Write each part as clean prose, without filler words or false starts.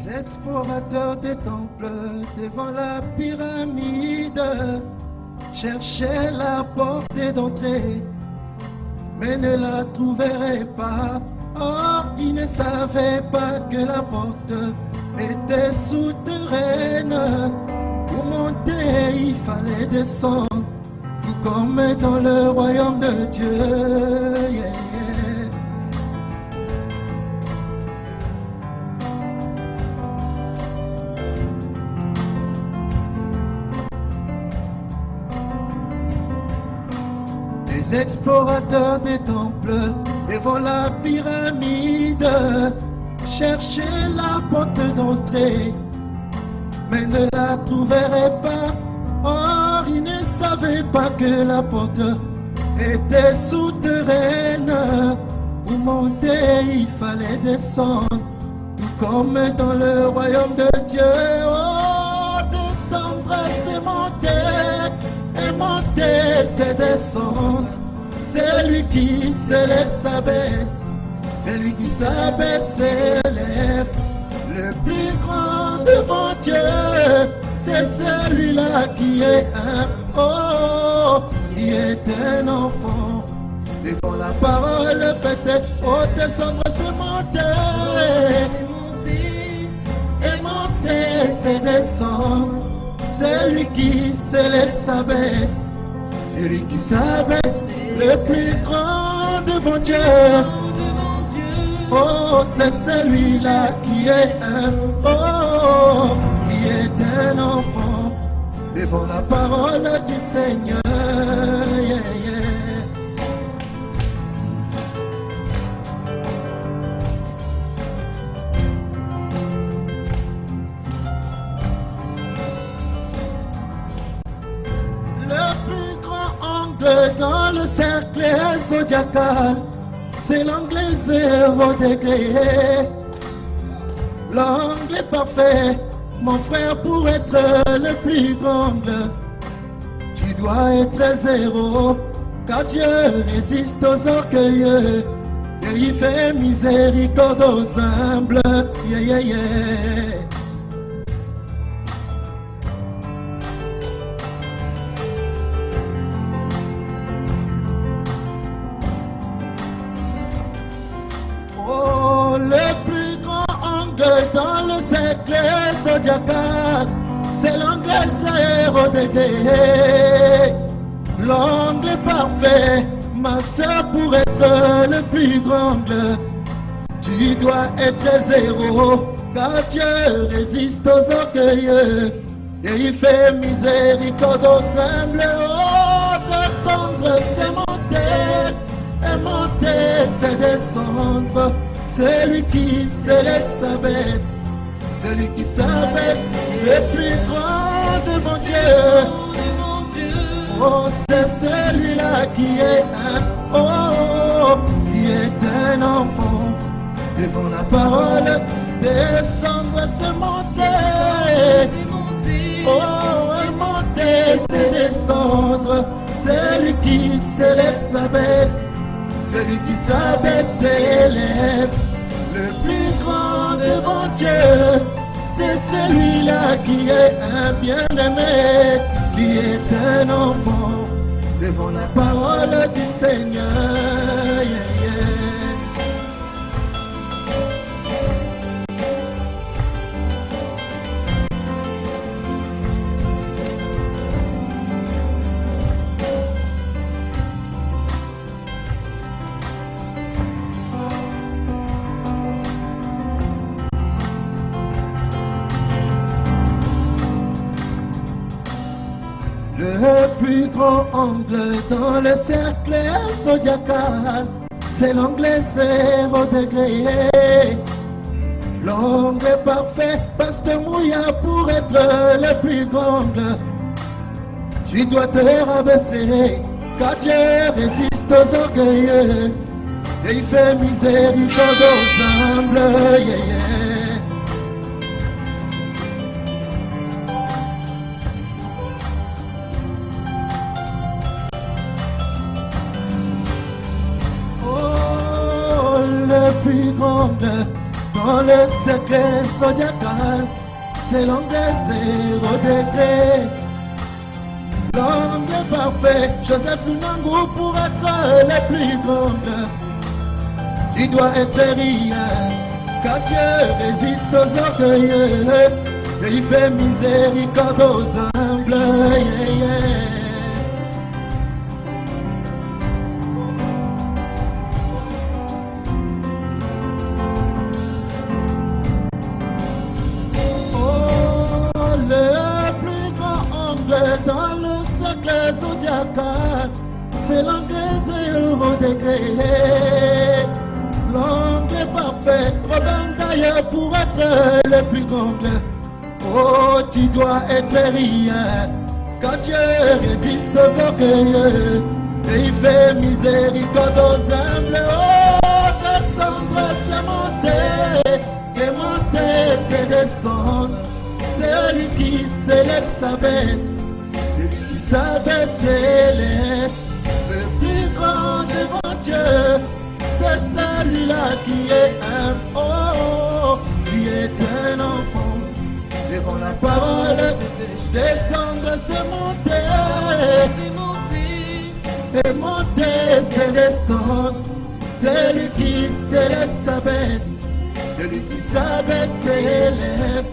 Les explorateurs des temples devant la pyramide cherchaient la porte d'entrée, mais ne la trouveraient pas. Or, ils ne savaient pas que la porte était souterraine. Pour monter, il fallait descendre, tout comme dans le royaume de Dieu. Yeah, yeah. Les explorateurs des temples devant la pyramide cherchaient la porte d'entrée, mais ne la trouveraient pas. Or, ils ne savaient pas que la porte était souterraine. Pour monter, il fallait descendre, tout comme dans le royaume de Dieu. Oh, descendre, c'est monter, et monter, c'est descendre. C'est lui qui s'élève, s'abaisse. C'est lui qui s'abaisse, s'élève. Le plus grand devant Dieu, c'est celui-là qui est un qui est un enfant. Devant la parole, peut-être, oh, descendre, c'est monter. Et monter, c'est descendre. C'est lui qui s'élève, s'abaisse. C'est lui qui s'abaisse. Le plus grand devant Dieu. Oh, c'est celui-là qui est un qui est un enfant devant la parole du Seigneur. Yeah, yeah. Le plus grand angle dans le cercle zodiacal, c'est l'angle 0 degré. L'angle est parfait, mon frère, pour être le plus grand angle. Tu dois être 0, car Dieu résiste aux orgueilleux et il fait miséricorde aux humbles. Yeah, yeah, yeah. Le plus grand angle dans le cercle zodiacal, c'est l'angle 0 degré. L'angle parfait, ma soeur, pour être le plus grand angle, tu dois être 0, car Dieu résiste aux orgueilleux et il fait miséricorde aux humbles. Oh, descendre, c'est monter, et monter, c'est descendre. Celui qui s'élève, s'abaisse. Celui qui s'abaisse, le plus grand devant Dieu. Oh, c'est celui-là qui est un qui est un enfant. Devant la parole, descendre, c'est monter. Oh, et monter, c'est descendre. Celui qui s'élève, s'abaisse. Celui qui s'abaisse, s'élève. Le plus grand devant Dieu, c'est celui-là qui est un bien-aimé, qui est un enfant devant la parole du Seigneur. Yeah, yeah. Le plus grand angle dans le cercle zodiacal, c'est l'angle 0 degré. L'angle parfait, Pasteur Mouya, pour être le plus grand angle. Tu dois te rabaisser, car Dieu résiste aux orgueilleux et il fait miséricorde aux humbles. Yeah, yeah. Le plus grand Dans le secret zodiacal, c'est l'anglais 0 degré. L'anglais parfait, Joseph Nangou pour être les plus grandes. Tu dois être rien, car Dieu résiste aux orgueilleux et il fait miséricorde aux humbles. Yeah, yeah. Dans le cercle zodiacal, c'est l'anglais 0 degré. L'anglais parfait, Robin d'ailleurs pour être le plus anglais. Oh, tu dois être rien, quand Dieu résiste aux orgueilleux et il fait miséricorde aux humbles. Oh, descendre c'est monter, et monter c'est descendre. Celui qui s'élève s'abaisse. Celui qui s'abaisse s'élève. Le plus grand devant Dieu, c'est celui-là qui est un qui est un enfant. Devant la parole, descendre c'est monter. Et monter c'est descendre. Celui qui s'élève s'abaisse. Celui qui s'abaisse s'élève.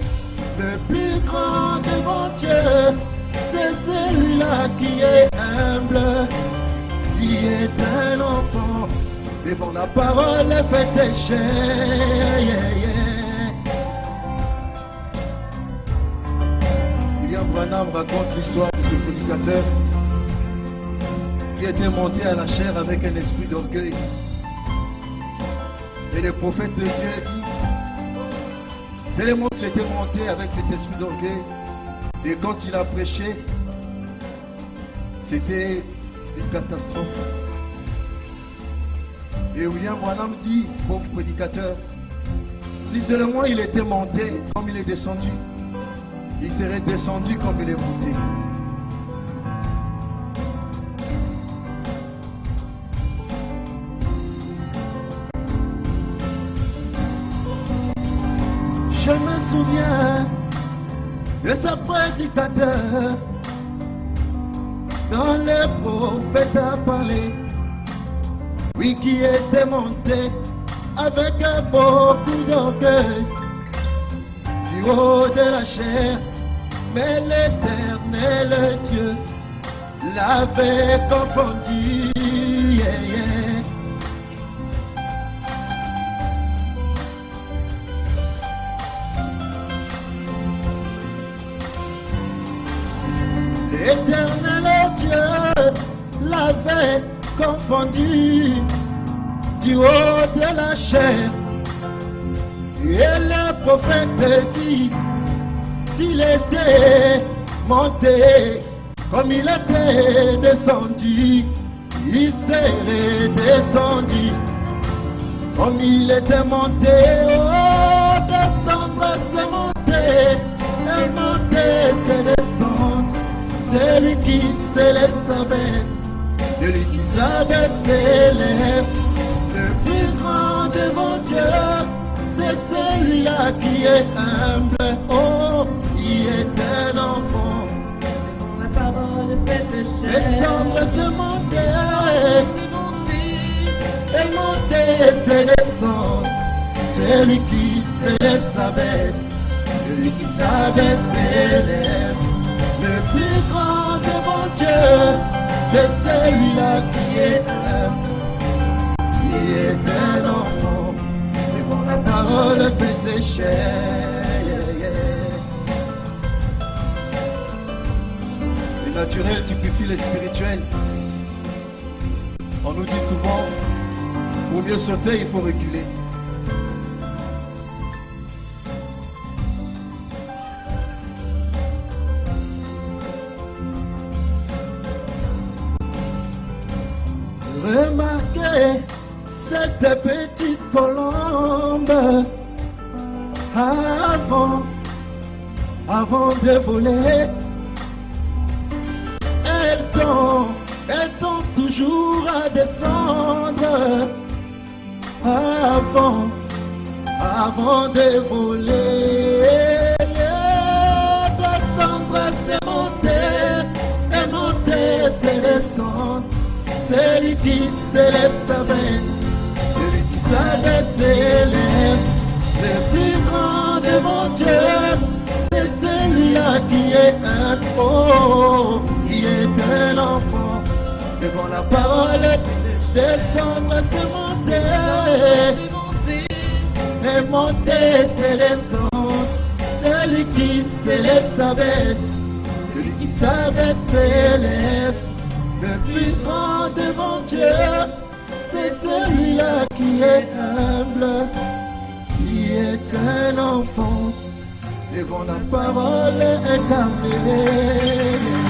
Le plus grand devant Dieu, c'est celui-là qui est humble, qui est un enfant. Devant la parole fait des chairs. Yeah, yeah. William Branham raconte l'histoire de ce prédicateur qui était monté à la chair avec un esprit d'orgueil. Et le prophète de Dieu dit, tellement qu'il était monté avec cet esprit d'orgueil, et quand il a prêché, c'était une catastrophe. Et William Branham dit, pauvre prédicateur, si seulement il était monté comme il est descendu, il serait descendu comme il est monté. Je me souviens de ce prédicateur dont le prophète a parlé, oui, qui était monté avec beaucoup d'orgueil du haut de la chair, mais l'Éternel Dieu l'avait confondu. Yeah, yeah. L'Éternel Dieu l'avait confondu du haut de la chair. Et le prophète dit, s'il était monté comme il était descendu, il serait descendu comme il était monté. Oh, descendre c'est monter, et monter c'est descendre. Celui qui s'élève s'abaisse, celui qui s'abaisse s'élève. Le plus grand devant Dieu, c'est celui-là qui est humble, oh, qui est un enfant. La parole faite chair. Descendre c'est monter, et monter c'est descendre. Celui qui s'élève s'abaisse, celui qui s'abaisse s'élève. Le plus grand devant Dieu, c'est celui-là qui est humble, qui est un enfant. Devant la parole faite des chair. Le naturel typifie le spirituel. On nous dit souvent, pour mieux sauter, il faut reculer. Remarquez cette petite colombe avant de voler. Elle tend toujours à descendre avant avant de voler. Descendre, c'est monter, et monter, c'est descendre. Celui qui s'élève s'abaisse, celui qui s'abaisse s'élève. Le plus grand de mon Dieu, c'est celui-là qui est un pauvre, qui est un enfant. Devant la parole, descendre, c'est monter, et monter, c'est descendre. Celui qui s'élève s'abaisse, celui qui s'abaisse s'élève. Le plus grand de mon Dieu, c'est celui-là qui est humble, qui est un enfant, devant la parole incarnée.